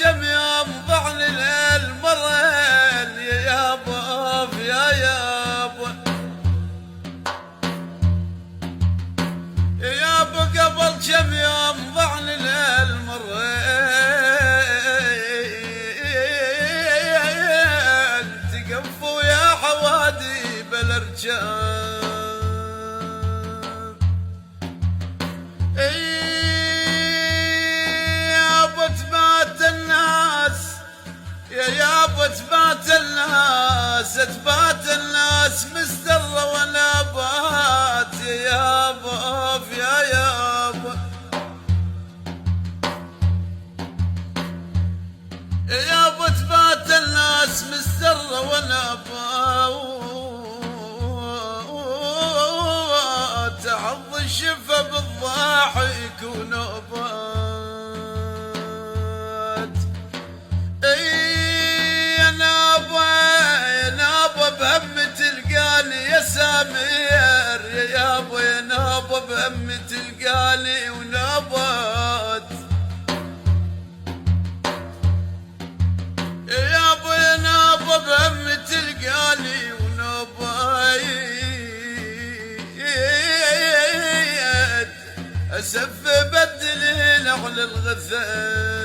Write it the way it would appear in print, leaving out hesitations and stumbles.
كم يوم ضعن الليل مرين يا يابا يا يابا يا يابا قبل كم يوم ضعن الليل مرين تقفوا يا حوادي بالارجال يا يابا تبات الناس مسترة ولا بات يا يابا يا يابا يا يابا تبات الناس مسترة ولا بات تعض الشفا بالضاحك ونوبات يا سامير يا يابا يا نابا بهم تلقالي ونابات يا يابا يا نابا بهم تلقالي ونابات اسف بدلين على الغثاء